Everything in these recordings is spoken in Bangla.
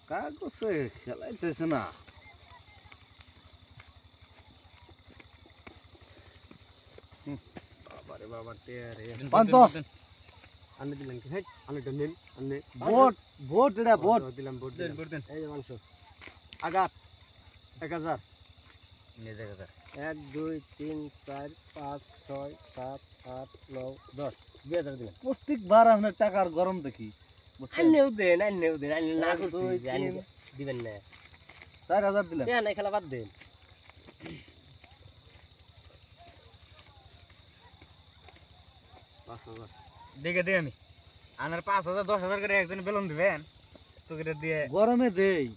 কাগজে খেলাইতেছে না বাবারে বাবা টেরে পাঁচ আনে দিলেন কি আনে দেন আনে ভোট ভোট এটা ভোট দিলাম ভোট দেন এই যে মাংস আগাত 1000 নে 1000 1 2 3 4 5 6 7 8 9 10 2000 দিলাম প্রত্যেকবার আপনার টাকার গরম দেখি আন্নেও দেন আন্নে না করছি জানি দিবেন না 4000 দিলাম না খেলা বাদ দেন 5000 দেখে দে আমি আনার 5000 10000 করে একজন বেলুন দিবেন তো করে দিয়ে গরমে দেই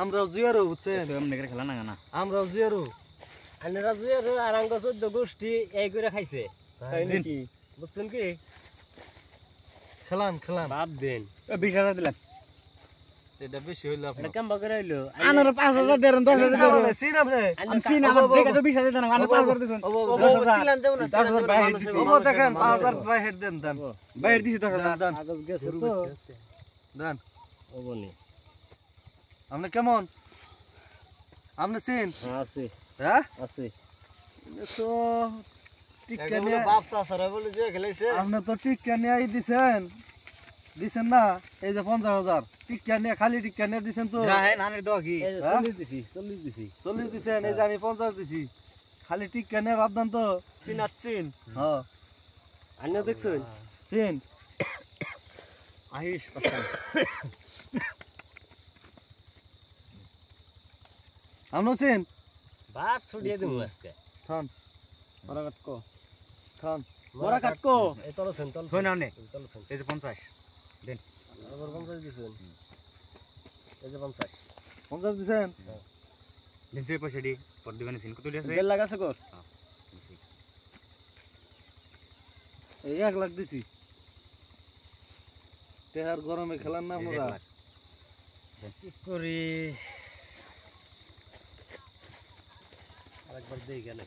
আমরাও জিয়ারো বুঝছেন তো এমনি করে খেলা না আমরাও জিয়ারো আনারা জিয়ারো আর আঙ্গ 14 গোষ্ঠী এই করে খাইছে তাই নাকি বুঝছেন কি খেলান বাদ দেন 20000 দিলাম এটা বেশি হইলো আপনার কেমন করে হইলো আনার 5000 দেন 10000 দেন সিন আপনি আমি সিন আমার দেখে তো 20000 দেন আনার 5000 দিছেন ও সিলান দেব না 10000 বাইরে দিছি ও দেখেন 5000 বাইরে দেন বাইরে দিছি 10000 দেন কাগজ গেছে তো দেন ও বনি আপনি কেমন আপনি সিন আছে হ্যাঁ আছে তো টিকা নিয়ে বাপ চাচারা বলে যে খেলাইছে আপনি তো টিকা নিয়ে দিছেন না এই যে 50000 টিকা নিয়ে খালি টিকা নিয়ে দিছেন তো না হ্যাঁ নানি দাও কি 40 দিছি 40 দিছেন এই যে আমি 50 দিছি খালি টিকা নিয়ে বাদ দেন তো চিনাচ্ছেন হ্যাঁ আন্য দেখছেন চিন আহিস পাচ্ছেন আমনো চিন বাস ছড়িয়ে দেব আজকে থাম বড় কাটকো থাম বড় কাটকো এই তলছেন হই না নে তলছেন এই যে 50 দেন আবার 50 দিছেন এই যে 50 দিছেন দেন যে পয়সা দি পর দিবেন সিন কত দিছে 1 লাখ আছে কর হ্যাঁ এই 1 লাখ দিছি তেহার গরমে খেলার না আমরা কি করি আরেকবার দেই কেন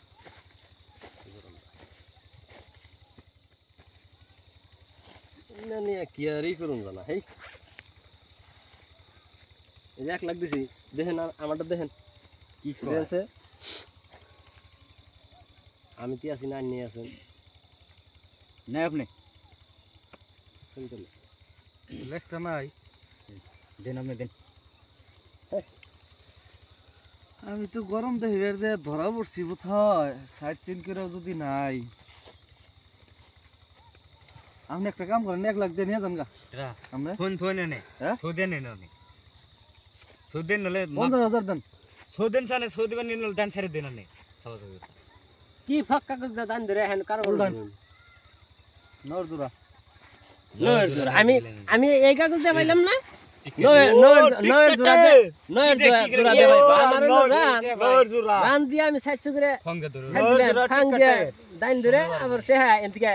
না নিয়ে কি আর করুন জানা হেই এই 1 লাখ দিছি দেখেন আমারটা দেখেন কি করেছে আমি কি আছি না নিয়ে আছেন না আপনি লেখটা নাই দেন আপনি দেন আমি তো গরম দেখে যে ধরা পড়ছি কোথায় সাইড সিন করে যদি নাই আপনি একটা কাম করেন 1 লাখ দিয়ে নিয়ে যান গা আমরা ফোন থইনে নে সোদেন নে নে সোদেন নলে 15000 দেন সোদেন সানে সোদিবেন নিল দান ছেড়ে দেন নে সবাই কি ফাক কাগজ দা দান ধরে হেন কার বলদান নরদুরা আমি এই কাগজ দে পাইলাম না নয় জোড়া দে ভাই আমার জোড়া রান দিয়ে আমি 60 করে ফঙ্গে ধরে দাইন ধরে আবার তেহা এন্তিকে